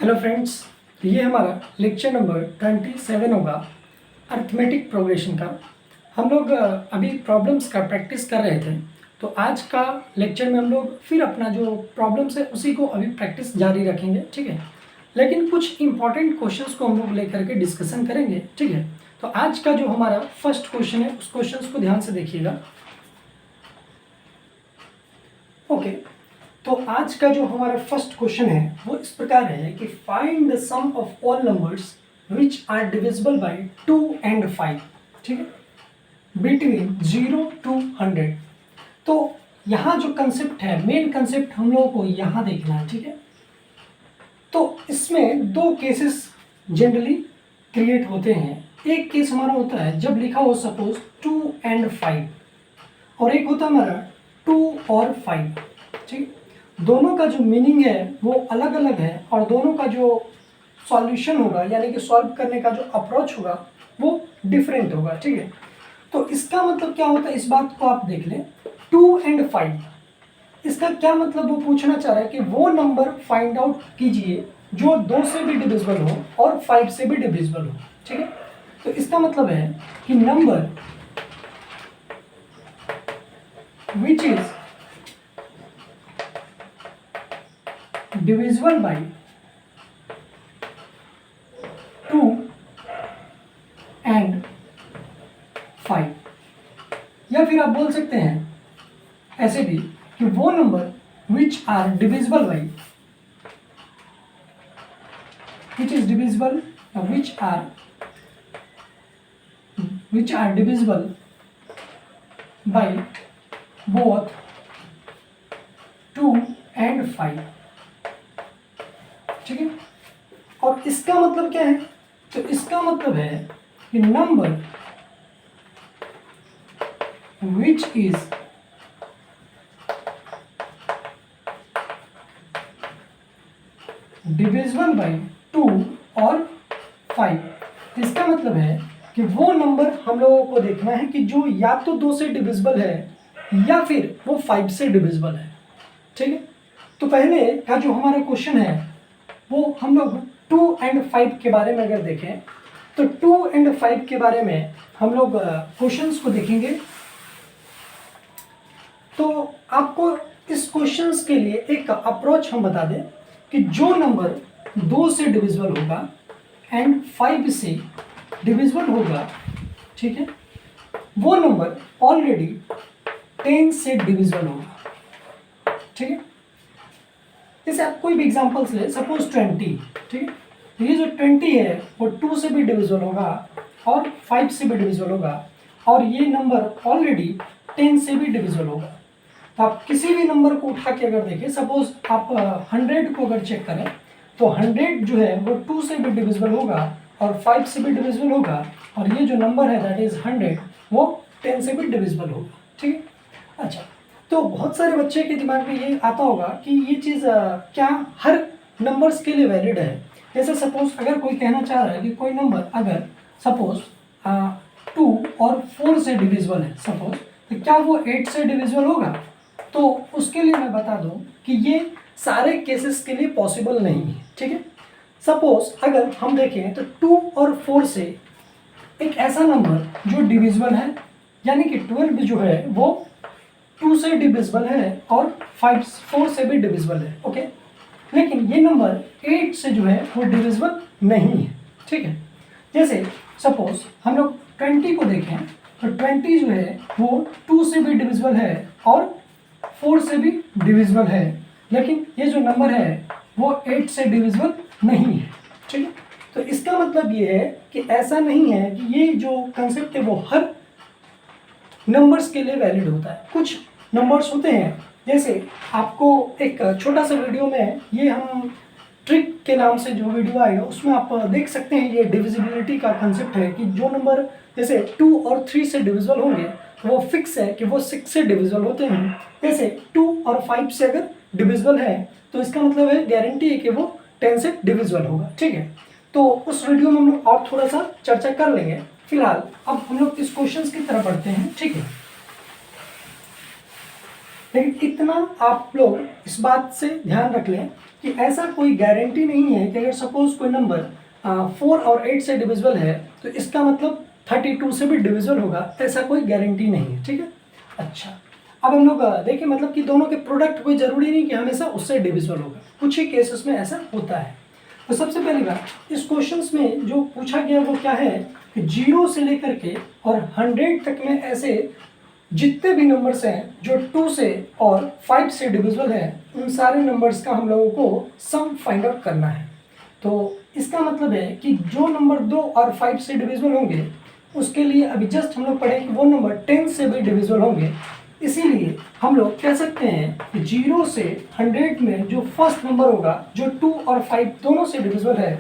Hello friends, ये हमारा lecture number 27 होगा अर्थमेटिक प्रोग्रेशन का। हम लोग अभी प्रॉब्लम्स का प्रैक्टिस कर रहे थे, तो आज का लेक्चर में हम लोग फिर अपना जो प्रॉब्लम्स है उसी को अभी प्रैक्टिस जारी रखेंगे, ठीक है। लेकिन कुछ इंपॉर्टेंट क्वेश्चंस को हम लोग लेकर के डिस्कशन करेंगे, ठीक है। तो आज का जो हमारा फर्स्ट क्वेश्चन है उस क्वेश्चन को ध्यान से देखिएगा। ओके, तो आज का जो हमारा फर्स्ट क्वेश्चन है वो इस प्रकार है कि find the sum of all numbers which are divisible by 2 and 5, ठीक है, बिटवीन 0 to 100। तो यहाँ जो कंसेप्ट है, मेन कंसेप्ट हम लोगों को यहाँ देखना है, ठीक है। तो इसमें दो केसेस जनरली क्रिएट होते हैं। एक केस हमारा होता है जब लिखा हो सपोज 2 and 5, और एक होता है हमारा 2 और 5, ठीक। दोनों का जो मीनिंग है वो अलग अलग है और दोनों का जो सॉल्यूशन होगा यानी कि सॉल्व करने का जो अप्रोच होगा वो डिफरेंट होगा, ठीक है। तो इसका मतलब क्या होता है, इस बात को आप देख लें। 2 and 5, इसका क्या मतलब, वो पूछना चाह रहा है कि वो नंबर फाइंड आउट कीजिए जो 2 से भी डिविजिबल हो और 5 से भी डिविजिबल हो, ठीक है। तो इसका मतलब है कि number which is divisible by 2 and 5, या फिर आप बोल सकते हैं ऐसे भी कि वो number which are divisible by which are divisible by both 2 and 5, ठीक है। और इसका मतलब क्या है, तो इसका मतलब है कि number which is divisible by 2 और 5, इसका मतलब है कि वो नंबर हम लोगों को देखना है कि जो या तो 2 से डिविजिबल है या फिर वो 5 से डिविजिबल है, ठीक है। तो पहले का जो हमारा क्वेश्चन है वो हम लोग 2 and 5 के बारे में अगर देखें तो 2 and 5 के बारे में हम लोग क्वेश्चंस को देखेंगे। तो आपको इस क्वेश्चंस के लिए एक अप्रोच हम बता दें कि जो नंबर 2 से डिविजिबल होगा एंड 5 से डिविजिबल होगा, ठीक है, वो नंबर ऑलरेडी 10 से डिविजिबल होगा, ठीक है। जैसे आप कोई भी एग्जांपल्स ले, सपोज 20, ठीक है। ये जो 20 है वो 2 से भी डिविजिबल होगा और 5 से भी डिविजिबल होगा, और ये नंबर ऑलरेडी 10 से भी डिविजिबल होगा। तो आप किसी भी नंबर को उठा के अगर देखें, सपोज आप 100 को अगर चेक करें तो 100 जो है वो 2 से भी डिविजिबल होगा और 5 से भी डिविजिबल होगा, और ये जो नंबर है दैट इज 100 वो 10 से भी डिविजिबल होगा, ठीक है। अच्छा, तो बहुत सारे बच्चे के दिमाग में ये आता होगा कि ये चीज़ क्या हर नंबर्स के लिए वैलिड है। जैसे सपोज अगर कोई कहना चाह रहा है कि कोई नंबर अगर सपोज 2 और 4 से डिविजिबल है सपोज, तो क्या वो 8 से डिविजिबल होगा? तो उसके लिए मैं बता दूं कि ये सारे केसेस के लिए पॉसिबल नहीं है, ठीक है। सपोज अगर हम देखें तो 2 और 4 से एक ऐसा नंबर जो डिविजिबल है, यानी कि 12 जो है वो 2 से डिविजिबल है और 4 से भी डिविजिबल है, ओके। लेकिन ये नंबर 8 से जो है वो डिविजिबल नहीं है, ठीक है। जैसे सपोज हम लोग 20 को देखें तो 20 जो है वो 2 से भी डिविजिबल है और 4 से भी डिविजिबल है, लेकिन ये जो नंबर है वो 8 से डिविजिबल नहीं है, ठीक है। तो इसका मतलब ये है कि ऐसा नहीं है कि ये जो कंसेप्ट है वो हर नंबर्स के लिए वैलिड होता है। कुछ नंबर्स होते हैं, जैसे आपको एक छोटा सा वीडियो में ये हम ट्रिक के नाम से जो वीडियो आएगा उसमें आप देख सकते हैं, ये डिविजिबिलिटी का कंसेप्ट है कि जो नंबर जैसे 2 और 3 से डिविजिबल होंगे वो फिक्स है कि वो 6 से डिविजिबल होते हैं। जैसे 2 और 5 से अगर डिविजिबल है तो इसका मतलब है गारंटी है कि वो 10 से डिविजिबल होगा, ठीक है। तो उस वीडियो में हम लोग और थोड़ा सा चर्चा कर लेंगे। फिलहाल अब हम लोग इस क्वेश्चन की तरफ बढ़ते हैं, ठीक है। लेकिन इतना आप लोग इस बात से ध्यान रख लें कि ऐसा कोई गारंटी नहीं है कि अगर सपोज कोई नंबर 4 और 8 से डिविजिबल है तो इसका मतलब 32 से भी डिविजिबल होगा, ऐसा कोई गारंटी नहीं है। ठीक है, अच्छा अब हम लोग देखिए मतलब कि दोनों के प्रोडक्ट कोई ज़रूरी नहीं कि हमेशा उससे डिविजिबल होगा, कुछ ही केसेस में ऐसा होता है। तो सबसे पहली बात इस क्वेश्चंस में जो पूछा गया वो क्या है कि 0 से लेकर के और 100 तक में ऐसे जितने भी नंबर्स हैं जो 2 से और 5 से डिविजिबल है, उन सारे नंबर्स का हम लोगों को सम फाइंड आउट करना है। तो इसका मतलब है कि जो नंबर 2 और 5 से डिविजिबल होंगे उसके लिए अभी जस्ट हम लोग पढ़े कि वो नंबर 10 से भी डिविजिबल होंगे, इसीलिए हम लोग कह सकते हैं कि 0 से 100 में जो फर्स्ट नंबर होगा जो 2 और 5 दोनों से डिविजिबल है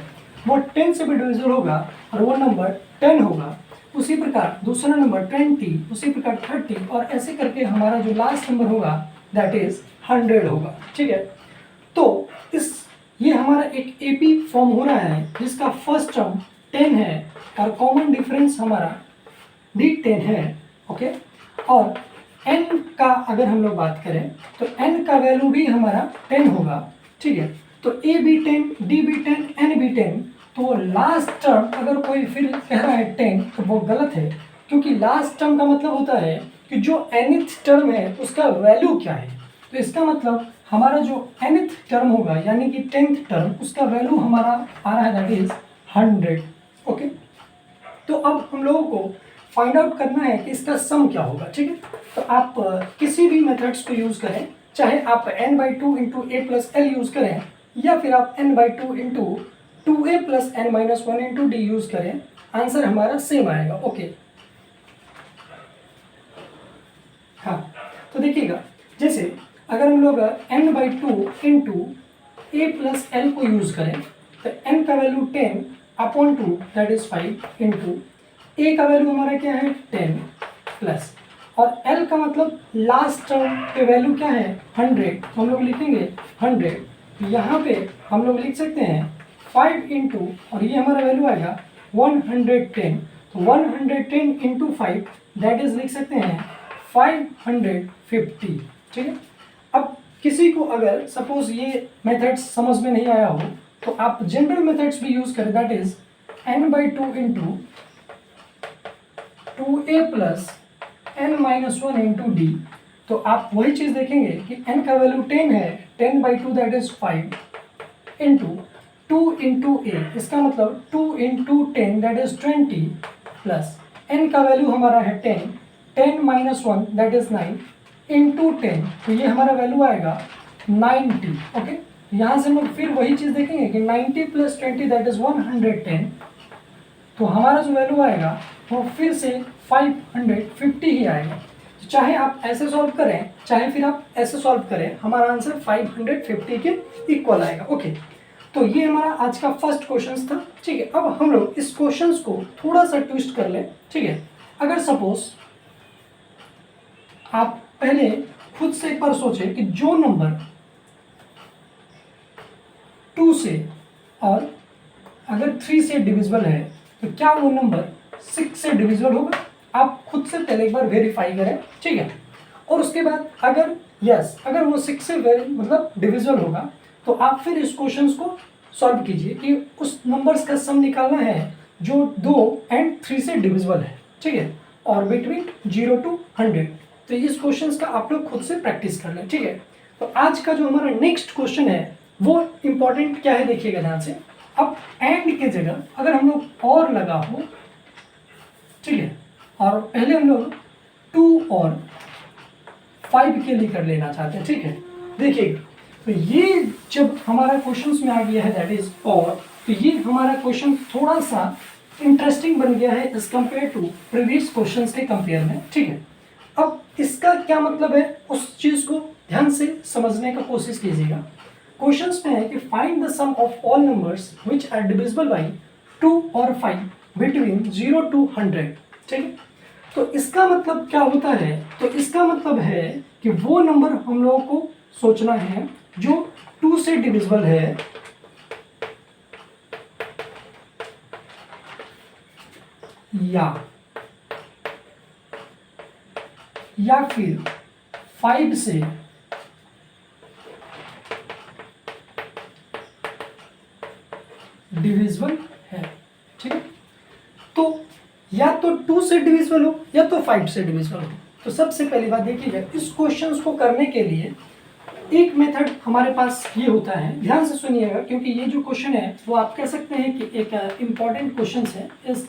वो 10 से भी डिविजिबल होगा और वो नंबर 10 होगा। उसी प्रकार दूसरा नंबर 20, उसी प्रकार 30 और ऐसे करके हमारा जो लास्ट नंबर होगा दैट इज 100 होगा। ठीक है, तो ये हमारा एक एपी फॉर्म हो रहा है जिसका फर्स्ट टर्म 10 है और कॉमन डिफरेंस हमारा भी 10 है। ओके, और n का अगर हम लोग बात करें तो n का वैल्यू भी हमारा 10 होगा। ठीक है, तो a भी 10, d भी 10, n भी 10, तो लास्ट टर्म अगर कोई फिर कह रहा है 10 तो वो गलत है, क्योंकि लास्ट टर्म का मतलब होता है कि जो nth टर्म है उसका वैल्यू क्या है। तो इसका मतलब हमारा जो nth टर्म होगा यानी कि 10th टर्म उसका वैल्यू हमारा आ रहा है दैट इज 100। ओके, तो अब हम लोगों को फाइंड आउट करना है कि इसका सम क्या होगा। ठीक है, तो आप किसी भी मेथड्स को यूज़ करें, चाहे आप n/2 into a plus L use करें या फिर आप n/2 into 2a plus n minus 1 into D use करें, आंसर हमारा सेम आएगा। ओके, हाँ तो देखिएगा जैसे अगर हम लोग n/2 into a plus L को यूज़ करें तो n का value 10 upon 2 that is 5 into a का वैल्यू हमारा क्या है 10 प्लस और l का मतलब लास्ट टर्म पे वैल्यू क्या है 100, तो हम लोग लिखेंगे 100। यहाँ पे हम लोग लिख सकते हैं 5 इंटू और ये हमारा वैल्यू आएगा 110, तो 110 इंटू 5 दैट इज लिख सकते हैं 550। ठीक है, अब किसी को अगर सपोज ये मेथड्स समझ में नहीं आया हो तो आप जनरल मेथड्स भी यूज करें, that is n/2 into 2a plus n minus 1 into D. तो आप वही चीज़ देखेंगे कि n का वैल्यू 10 है, 10/2 दैट इज 5 इंटू 2 इंटू ए, इसका मतलब 2 into 10 that is 20 plus n का वैल्यू हमारा है 10, 10 माइनस 1 दैट इज 9 इंटू 10, तो ये हमारा वैल्यू आएगा 90। ओके, यहाँ से हम लोग फिर वही चीज़ देखेंगे कि 90 प्लस 20 दैट इज 110, तो हमारा जो वैल्यू आएगा वो फिर से 550 ही आएगा। तो चाहे आप ऐसे सॉल्व करें चाहे फिर आप ऐसे सॉल्व करें, हमारा आंसर 550 के इक्वल आएगा। ओके, तो ये हमारा आज का फर्स्ट क्वेश्चन था। ठीक है, अब हम लोग इस क्वेश्चन को थोड़ा सा ट्विस्ट कर लें। ठीक है, अगर सपोज आप पहले खुद से एक बार सोचें कि जो नंबर 2 से और अगर 3 से डिविजिबल है तो क्या वो नंबर 6 से डिविजिबल होगा। आप खुद से पहले एक बार वेरीफाई करें। ठीक है, और उसके बाद अगर यस अगर वो 6 से मतलब डिविजिबल होगा तो आप फिर इस क्वेश्चन को सॉल्व कीजिए कि उस नंबर्स का सम निकालना है जो 2 और 3 से डिविजिबल है। ठीक है, और बिटवीन 0 to 100। तो इस क्वेश्चन का आप लोग खुद से प्रैक्टिस कर लें। ठीक है, तो आज का जो हमारा नेक्स्ट क्वेश्चन है वो इम्पॉर्टेंट क्या है देखिएगा ध्यान से। अब एंड के जगह अगर हम लोग और लगा हो, ठीक है, और पहले हम लोग 2 और 5 के लिए कर लेना चाहते हैं। ठीक है, देखिए तो ये जब हमारा क्वेश्चन में आ गया है दैट इज और, तो ये हमारा क्वेश्चन थोड़ा सा इंटरेस्टिंग बन गया है as compare to previous question के कंपेयर में। ठीक है, अब इसका क्या मतलब है उस चीज को ध्यान से समझने का कोशिश कीजिएगा। क्वेश्चंस में है कि find the sum of all numbers which are divisible by 2 और 5 बिटवीन 0 to 100। ठीक है, तो इसका मतलब क्या होता है, तो इसका मतलब है कि वो नंबर हम लोगों को सोचना है जो 2 से डिविजिबल है या फिर 5 से डिविजिबल है, ठीक है। तो या तो 2 से डिविजिबल हो या तो 5 से डिविजिबल हो। तो सबसे पहली बात देखिएगा, इस क्वेश्चंस को करने के लिए एक मेथड हमारे पास ये होता है, ध्यान से सुनिएगा क्योंकि ये जो क्वेश्चन है वो आप कह सकते हैं कि एक इम्पॉर्टेंट क्वेश्चन है इस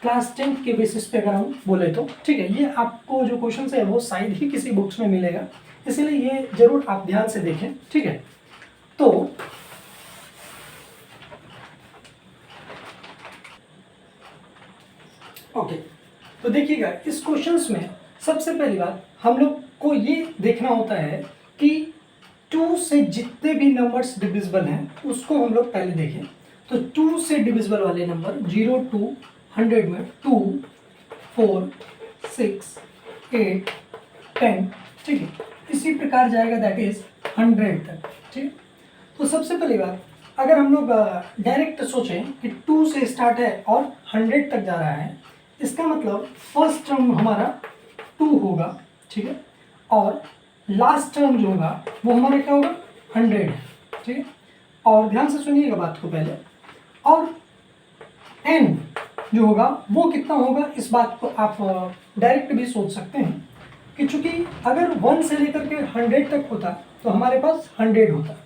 क्लास 10 के बेसिस पे अगर हम बोले तो, ठीक है। ये आपको जो क्वेश्चन है वो शायद ही किसी बुक्स में मिलेगा, इसलिए ये जरूर आप ध्यान से देखें, ठीक है। तो ओके, तो देखिएगा इस क्वेश्चंस में सबसे पहली बात हम लोग को ये देखना होता है कि 2 से जितने भी नंबर्स डिविजिबल हैं उसको हम लोग पहले देखें। तो 2 से डिविजिबल वाले नंबर 0 to 100 में 2, 4, 6, 8, 10, ठीक है। इसी प्रकार जाएगा दैट इज 100 तक, ठीक है। तो सबसे पहली बात अगर हम लोग डायरेक्ट सोचें कि 2 से स्टार्ट है और 100 तक जा रहा है, इसका मतलब फर्स्ट टर्म हमारा 2 होगा, ठीक है, और लास्ट टर्म जो होगा वो हमारा क्या होगा 100 है, ठीक है। और ध्यान से सुनिएगा बात को पहले, और n जो होगा वो कितना होगा, इस बात को आप डायरेक्ट भी सोच सकते हैं कि चूंकि अगर 1 से लेकर के 100 तक होता तो हमारे पास 100 होता,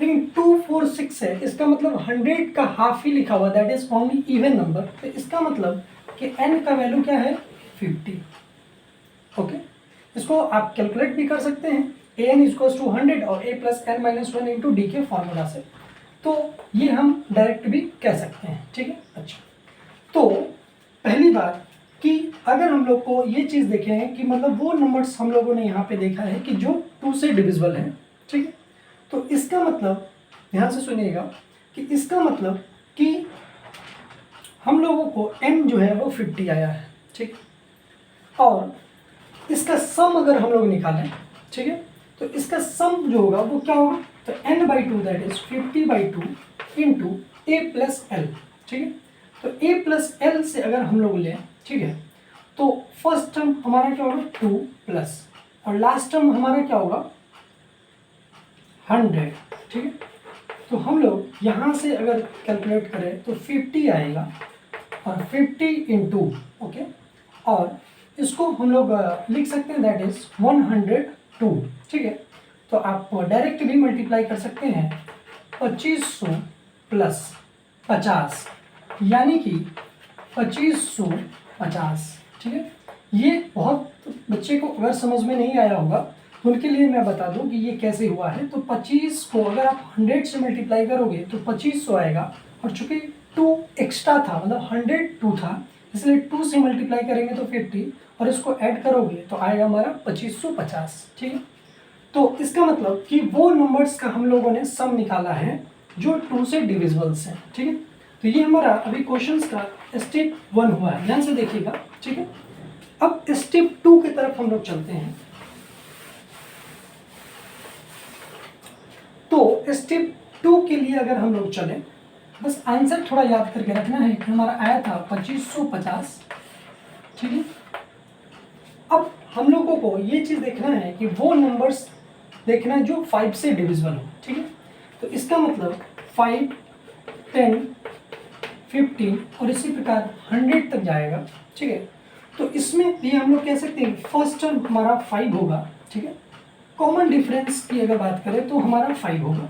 लेकिन 2, 4, 6 है, इसका मतलब 100 का हाफ ही लिखा हुआ, that is only even number. तो इसका मतलब कि n का वैल्यू क्या है 50, ओके। इसको आप कैलकुलेट भी कर सकते हैं, an = 100 और a + n - 1 इंटू डी के फॉर्मूला से, तो ये हम डायरेक्ट भी कह सकते हैं, ठीक है। अच्छा, तो पहली बात कि अगर हम लोग को ये चीज़ देखें कि मतलब वो नंबर्स हम लोगों ने यहाँ पे देखा है कि जो 2 से डिविजिबल है, ठीक है। तो इसका मतलब ध्यान से सुनिएगा कि इसका मतलब कि हम लोगों को n जो है वो 50 आया है, ठीक। और इसका सम अगर हम लोग निकालें, ठीक है, तो इसका सम जो होगा वो क्या होगा, तो n/2 that is 50/2 into a + l, ठीक है। तो a + l से अगर हम लोग लें, ठीक है, तो फर्स्ट टर्म हमारा क्या होगा 2 प्लस और लास्ट टर्म हमारा क्या होगा 100, ठीक है। तो हम लोग यहाँ से अगर कैलकुलेट करें तो 50 आएगा और 50 इंटू, ओके, और इसको हम लोग लिख सकते हैं दैट इज 102, ठीक है। तो आप डायरेक्ट भी मल्टीप्लाई कर सकते हैं 2500 + 50 यानी कि 2550, ठीक है। ये बहुत बच्चे को अगर समझ में नहीं आया होगा तो उनके लिए मैं बता दूं कि ये कैसे हुआ है। तो 25 को अगर आप 100 से मल्टीप्लाई करोगे तो 2500 आएगा, और चूंकि 2 एक्स्ट्रा था मतलब 102 था, इसलिए 2 से मल्टीप्लाई करेंगे तो 50 और इसको ऐड करोगे तो आएगा हमारा 2550, ठीक है। तो इसका मतलब कि वो नंबर्स का हम लोगों ने सम निकाला है जो 2 से डिविजिबल्स हैं, ठीक है। तो ये हमारा अभी क्वेश्चंस का स्टेप 1 हुआ है, ध्यान से देखिएगा, ठीक है। अब स्टेप 2 की तरफ हम लोग चलते हैं। तो स्टेप 2 के लिए अगर हम लोग चलें, बस आंसर थोड़ा याद करके रखना है कि हमारा आया था 2550, ठीक है। अब हम लोगों को ये चीज़ देखना है कि वो नंबर्स देखना है जो 5 से डिविजिबल हो, ठीक है। तो इसका मतलब 5, 10, 15 और इसी प्रकार 100 तक जाएगा, ठीक है। तो इसमें भी हम लोग कह सकते हैं फर्स्ट टर्म हमारा 5 होगा, ठीक है। कॉमन डिफरेंस की अगर बात करें तो हमारा 5 होगा,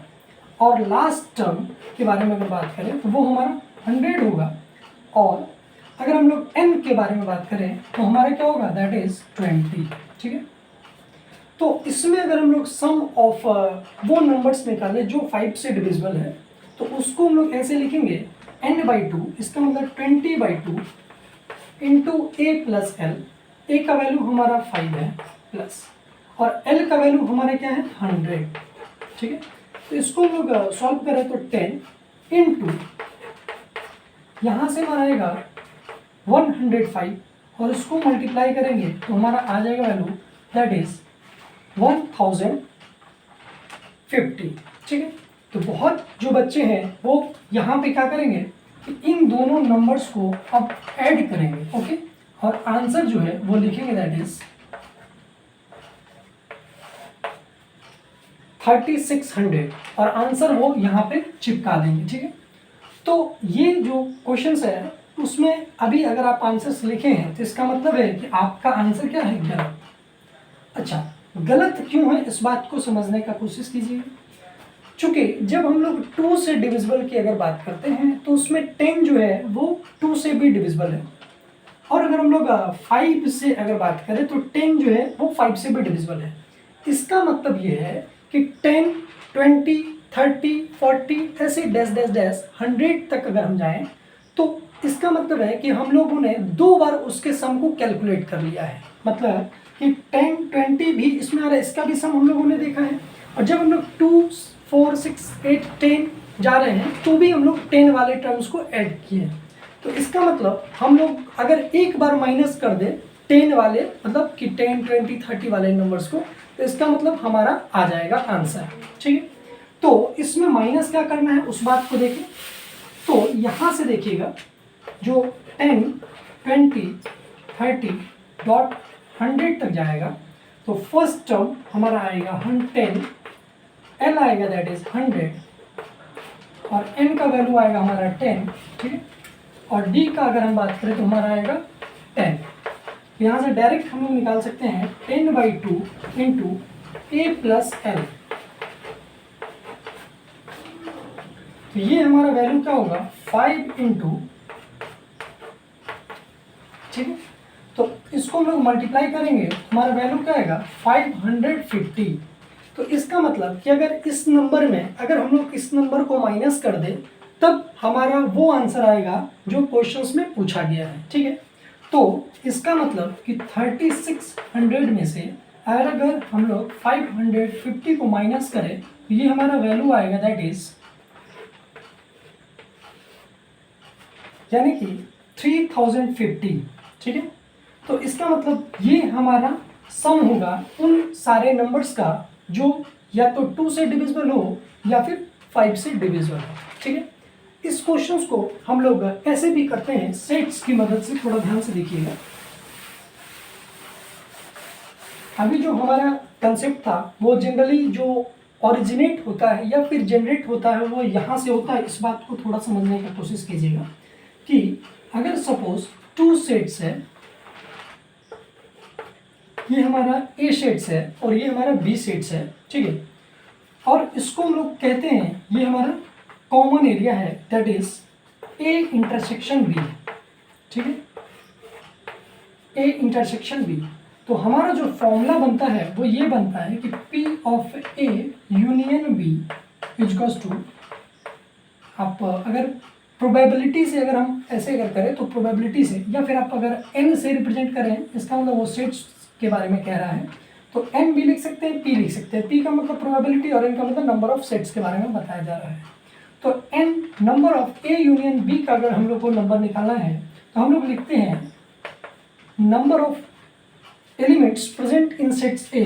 और लास्ट टर्म के बारे में अगर बात करें तो वो हमारा 100 होगा, और अगर हम लोग n के बारे में बात करें तो हमारा क्या होगा दैट इज 20, ठीक है। तो इसमें अगर हम लोग सम ऑफ वो नंबर्स निकालें जो 5 से डिविजिबल है तो उसको हम लोग ऐसे लिखेंगे n/2, इसका मतलब 20/2 इंटू a + l। a का वैल्यू हमारा 5 है प्लस, और l का वैल्यू हमारा क्या है 100, ठीक है। तो इसको हम लोग सॉल्व करें तो 10 इंटू यहाँ से हमारा आएगा 105 और इसको मल्टीप्लाई करेंगे तो हमारा आ जाएगा वैल्यू दैट इज 1050, ठीक है। तो बहुत जो बच्चे हैं वो यहाँ पे क्या करेंगे कि इन दोनों नंबर्स को अब ऐड करेंगे, ओके, और आंसर जो है वो लिखेंगे दैट इज 3600 और आंसर वो यहाँ पे चिपका देंगे, ठीक है। तो ये जो क्वेश्चंस है उसमें अभी अगर आप आंसर्स लिखे हैं तो इसका मतलब है कि आपका आंसर क्या है, गलत। अच्छा, गलत क्यों है इस बात को समझने का कोशिश कीजिए। चूंकि जब हम लोग 2 से डिविजिबल की अगर बात करते हैं तो उसमें 10 जो है वो 2 से भी डिविजिबल है, और अगर हम लोग 5 से अगर बात करें तो 10 जो है वो 5 से भी डिविजिबल है। इसका मतलब ये है कि 10, 20, 30, 40 ऐसे डैश डैश डैश 100 तक अगर हम जाएं तो इसका मतलब है कि हम लोगों ने 2 बार उसके सम को कैलकुलेट कर लिया है। मतलब कि 10, 20 भी इसमें आ रहा है, इसका भी सम हम लोगों ने देखा है। और जब हम लोग 2, 4, 6, 8, 10 जा रहे हैं तो भी हम लोग 10 वाले टर्म्स को ऐड किए। तो इसका मतलब हम लोग अगर एक बार माइनस कर दें 10 वाले, मतलब कि 10, 20, 30 वाले नंबर्स को, तो इसका मतलब हमारा आ जाएगा आंसर। ठीक है, तो इसमें माइनस क्या करना है उस बात को देखें। तो यहाँ से देखिएगा जो 10, 20, 30 डॉट 100 तक जाएगा तो फर्स्ट टर्म हमारा आएगा 10, एल आएगा दैट इज 100, और एन का वैल्यू आएगा हमारा 10। ठीक है, और डी का अगर हम बात करें तो हमारा आएगा 10। यहाँ से डायरेक्ट हम लोग निकाल सकते हैं 10/2 इंटू ए प्लस एल। तो ये हमारा वैल्यू क्या होगा 5 इंटू, ठीक है, तो इसको हम लोग मल्टीप्लाई करेंगे हमारा वैल्यू क्या आएगा 550। तो इसका मतलब कि अगर इस नंबर में अगर हम लोग इस नंबर को माइनस कर दें तब हमारा वो आंसर आएगा जो क्वेश्चंस में पूछा गया है। ठीक है, तो इसका मतलब कि 3600 में से अगर हम लोग 550 को माइनस करें तो ये हमारा वैल्यू आएगा दैट इज यानी कि 3050। ठीक है, तो इसका मतलब ये हमारा सम होगा उन सारे नंबर्स का जो या तो 2 से डिविजिबल हो या फिर 5 से डिविजिबल हो। ठीक है, इस क्वेश्चंस को हम लोग ऐसे भी करते हैं सेट्स की मदद से, थोड़ा ध्यान से देखिएगा। अभी जो हमारा कंसेप्ट था वो जनरली जो ओरिजिनेट होता है या फिर जनरेट होता है वो यहाँ से होता है। इस बात को थोड़ा समझने की कोशिश कीजिएगा कि अगर सपोज 2 सेट्स है, ये हमारा ए सेट्स है और ये हमारा बी सेट्स है। ठीक है, और इसको हम लोग कहते हैं ये हमारा कॉमन एरिया है that is A intersection B. ठीक है, ए इंटरसेक्शन बी। तो हमारा जो फॉर्मूला बनता है वो ये बनता है कि P of A union B equals to, आप अगर प्रोबेबिलिटी से अगर हम ऐसे अगर करें तो प्रोबेबिलिटी से, या फिर आप अगर n से रिप्रेजेंट करें इसका मतलब वो सेट्स के बारे में कह रहा है, तो n भी लिख सकते हैं, p लिख सकते हैं। p का मतलब प्रोबेबिलिटी और n का मतलब नंबर ऑफ सेट्स के बारे में बताया जा रहा है। तो n number of A union B का अगर हम लोग को नंबर निकालना है तो हम लोग लिखते हैं number of elements present in sets A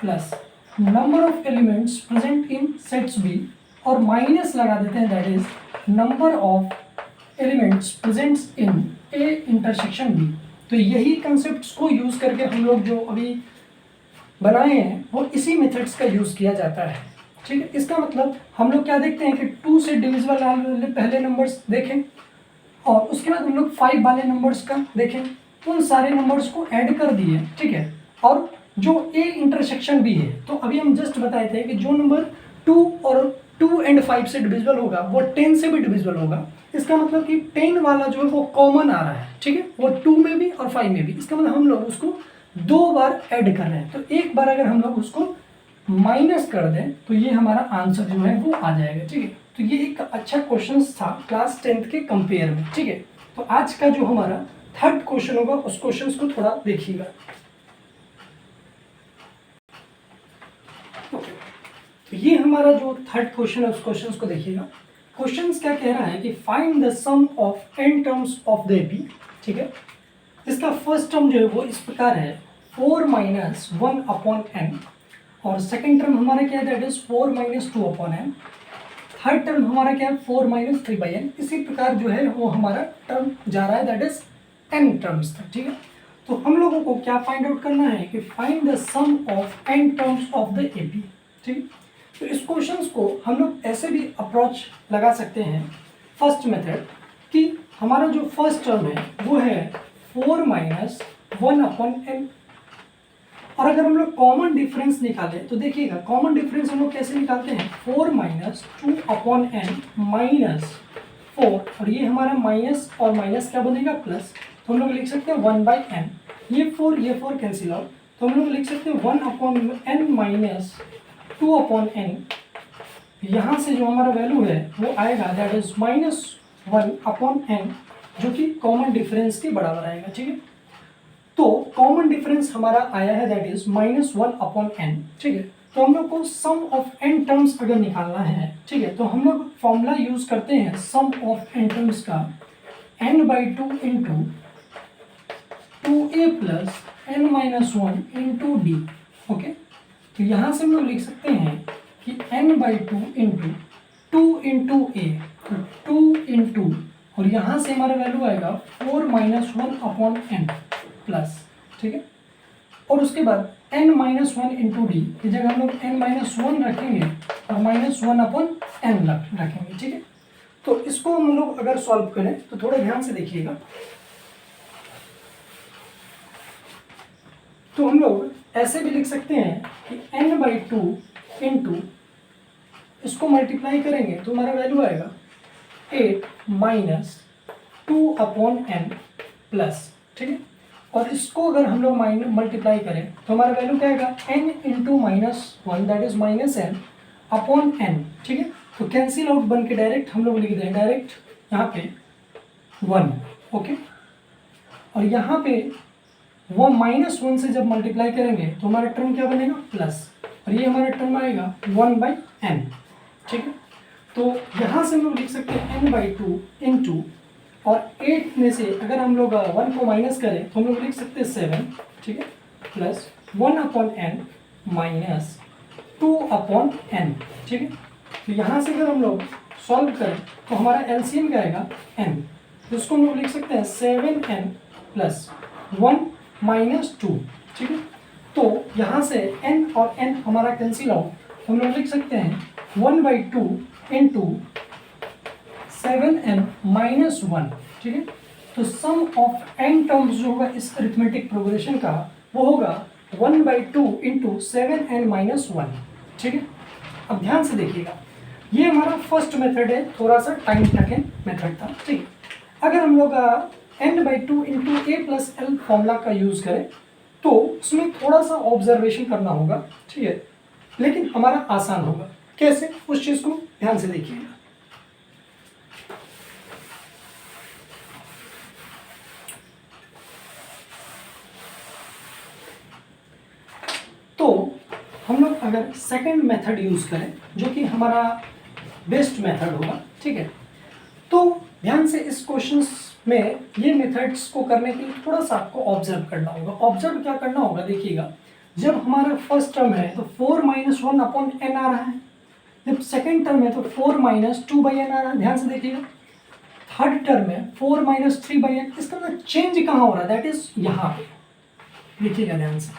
plus number of elements present in sets B, और माइनस लगा देते हैं that is number of elements presents in A intersection B. तो यही कंसेप्ट्स को यूज करके हम लोग जो अभी बनाए हैं वो इसी मेथड्स का यूज किया जाता है। ठीक है, इसका मतलब हम लोग क्या देखते हैं कि 2 से डिविजिबल वाले पहले नंबर्स देखें और उसके बाद हम लोग 5 वाले नंबर्स का देखें, उन सारे नंबर्स को ऐड कर दिए। ठीक है, और जो ए इंटरसेक्शन भी है तो अभी हम जस्ट बताए थे कि जो नंबर 2 और 2 एंड 5 से डिविजिबल होगा वो 10 से भी डिविजिबल होगा। इसका मतलब कि 10 वाला जो है वो कॉमन आ रहा है। ठीक है, वो 2 में भी और 5 में भी। इसका मतलब हम लोग उसको 2 बार ऐड कर रहे हैं, तो एक बार अगर हम लोग उसको माइनस कर दें तो ये हमारा आंसर जो है वो आ जाएगा। ठीक है, तो ये एक अच्छा क्वेश्चन था क्लास 10th के कंपेयर में। ठीक है, तो आज का जो हमारा थर्ड क्वेश्चन होगा उस क्वेश्चन को थोड़ा देखिएगा। तो ये हमारा जो थर्ड क्वेश्चन है उस क्वेश्चन को देखिएगा। क्वेश्चन क्या कह रहा है कि find the sum of n terms of the AP. ठीक है, इसका फर्स्ट टर्म जो है वो इस प्रकार है 4 - 1/n, और सेकेंड टर्म हमारा क्या है that is 4 - 2/n, third term हमारा क्या है 4 - 3/n। इसी प्रकार जो है वो हमारा टर्म जा रहा है दैट इज n टर्म्स तक। ठीक है, तो हम लोगों को क्या फाइंड आउट करना है कि find the sum of n terms of the AP. ठीक, तो इस क्वेश्चन को हम लोग ऐसे भी अप्रोच लगा सकते हैं फर्स्ट मेथड कि हमारा जो फर्स्ट टर्म है वो है 4 माइनस 1/n। और अगर हम लोग कॉमन डिफरेंस निकालें तो देखिएगा कॉमन डिफरेंस हम लोग कैसे निकालते हैं, 4 माइनस 2/n माइनस 4, और ये हमारा माइनस और माइनस क्या बनेगा प्लस, तो हम लोग लिख सकते हैं 1/n। ये 4 कैंसिल आउट, तो हम लोग लिख सकते हैं 1/n माइनस 2/n। यहाँ से जो हमारा वैल्यू है वो आएगा दैट इज -1/n, जो कि कॉमन डिफरेंस के बराबर आएगा। ठीक है, तो कॉमन डिफरेंस हमारा आया है दैट इज -1/n। ठीक है, तो हम लोग को सम ऑफ n टर्म्स अगर निकालना है, ठीक है, तो हम लोग फॉर्मूला यूज करते हैं सम ऑफ n टर्म्स का n/2 into 2a plus n-1 into D. Okay, तो यहाँ से हम लोग लिख सकते हैं कि n/2 इंटू 2 इंटू ए, तो 2 इंटू, और यहाँ से हमारा वैल्यू आएगा 4 माइनस 1/n प्लस। ठीक है, और उसके बाद n-1 इंटू डी की जगह हम लोग n-1 रखेंगे और -1/n रखेंगे। ठीक है, तो इसको हम लोग अगर सॉल्व करें तो थोड़ा ध्यान से देखिएगा। तो हम लोग ऐसे भी लिख सकते हैं कि n/2 इंटू, इसको मल्टीप्लाई करेंगे तो हमारा वैल्यू आएगा 8 माइनस 2/n प्लस। ठीक है, और इसको अगर हम लोग मल्टीप्लाई करें तो हमारा वैल्यू क्या आएगा, n into -1 that is -n/n। ठीक है, तो कैंसिल आउट बन के डायरेक्ट हम लोग लिख दें डायरेक्ट यहाँ पे 1। ओके, और यहाँ पे वो -1 से जब मल्टीप्लाई करेंगे तो हमारा टर्म क्या बनेगा प्लस, और ये हमारा टर्म आएगा 1/n। ठीक है, तो यहाँ से हम लोग लिख सकते हैं n/2 इंटू, और 8 में से अगर हम लोग 1 को माइनस करें तो हम लोग लिख सकते हैं 7। ठीक है, प्लस 1/n माइनस 2/n। ठीक है, तो यहाँ से अगर हम लोग सॉल्व करें तो हमारा एलसीएम क्या आएगा n, तो उसको हम लोग लिख सकते हैं 7n प्लस 1 माइनस 2। ठीक है, तो यहाँ से n और n हमारा कैंसिल आउट, तो हम लोग लिख सकते हैं 1/2 इंटू 7n माइनस 1। ठीक है, तो सम ऑफ n टर्म्स जो होगा इस अरिथमेटिक प्रोग्रेशन का वो होगा 1/2 इंटू 7n माइनस 1। ठीक है, अब ध्यान से देखिएगा, ये हमारा फर्स्ट मेथड है, थोड़ा सा टाइम टेकन मेथड था। ठीक है, अगर हम लोग n/2 into a plus l formula का यूज करें तो उसमें थोड़ा सा ऑब्जर्वेशन करना होगा। ठीक है, लेकिन हमारा आसान होगा। कैसे, उस चीज को ध्यान से देखिएगा। तो हम लोग अगर सेकंड मेथड यूज करें जो कि हमारा बेस्ट मेथड होगा। ठीक है, तो ध्यान से इस क्वेश्चंस में ये मेथड्स को करने के लिए थोड़ा सा आपको ऑब्जर्व करना होगा। ऑब्जर्व क्या करना होगा, देखिएगा, जब हमारा फर्स्ट टर्म है तो 4 माइनस 1/n आ रहा है, जब सेकेंड टर्म है तो 4 माइनस 2/n आ रहा है। ध्यान से देखिएगा, थर्ड टर्म है 4 माइनस 3/n, इसका मतलब चेंज कहाँ हो रहा है, दैट इज यहाँ पे देखिएगा ध्यान से।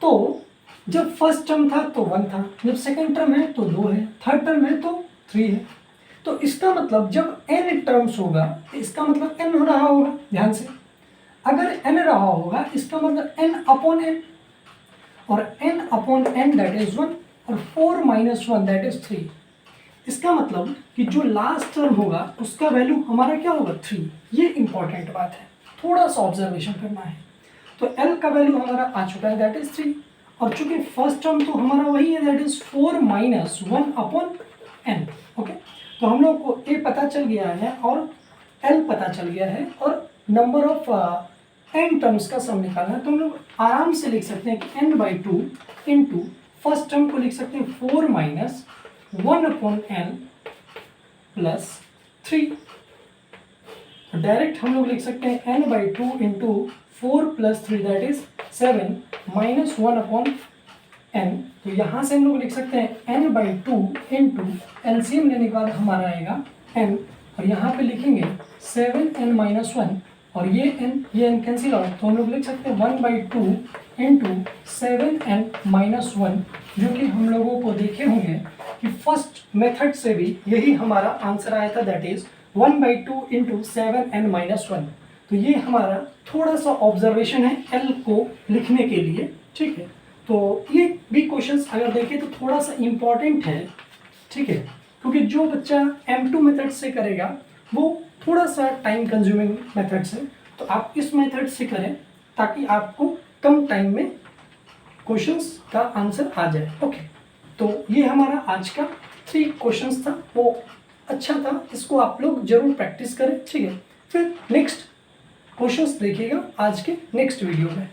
तो जब फर्स्ट टर्म था तो 1 था, जब सेकेंड टर्म है तो 2 है, थर्ड टर्म है तो 3 है। तो इसका मतलब जब n टर्म्स होगा इसका मतलब n हो रहा होगा। ध्यान से, अगर n रहा होगा इसका मतलब n/n, और n/n दैट इज 1, और 4 माइनस 1 दैट इज 3। इसका मतलब कि जो लास्ट टर्म होगा उसका वैल्यू हमारा क्या होगा 3। ये इंपॉर्टेंट बात है, थोड़ा सा ऑब्जर्वेशन करना है। तो l का वैल्यू हमारा आ चुका है दैट इज 3, और चूंकि फर्स्ट टर्म तो हमारा वही है that is 4 minus 1/n। Okay, तो हम लोग को a पता चल गया है और l पता चल गया है, और नंबर ऑफ n टर्म्स का सम निकालना है। तो हम लोग आराम से लिख सकते हैं कि n/2 इंटू फर्स्ट टर्म को लिख सकते हैं 4 माइनस 1/n प्लस 3। डायरेक्ट हम लोग लिख सकते हैं n/2 into 4 plus 3 that is 7 minus 1/n। तो यहाँ से हम लोग लिख सकते हैं n/2 इंटू एलसीएम लेने के बाद हमारा आएगा n, और यहाँ पे लिखेंगे 7n माइनस 1 और ये n कैंसिल आउट, तो हम लोग लिख सकते हैं 1/2 इंटू 7n-1, जो कि हम लोगों को देखे होंगे कि फर्स्ट मेथड से भी यही हमारा आंसर आया था, दैट इज 1/2 इंटू 7n-1। तो ये हमारा थोड़ा सा ऑब्जर्वेशन है l को लिखने के लिए, ठीक है। तो ये भी क्वेश्चंस अगर देखें तो थोड़ा सा इम्पॉर्टेंट है, ठीक है, क्योंकि जो बच्चा M2 मेथड से करेगा वो थोड़ा सा टाइम कंज्यूमिंग मेथड से, तो आप इस मेथड से करें ताकि आपको कम टाइम में क्वेश्चंस का आंसर आ जाए। ओके, तो ये हमारा आज का 3 क्वेश्चंस था, वो अच्छा था, इसको आप लोग जरूर प्रैक्टिस करें, ठीक है। फिर नेक्स्ट क्वेश्चंस देखिएगा आज के नेक्स्ट वीडियो में।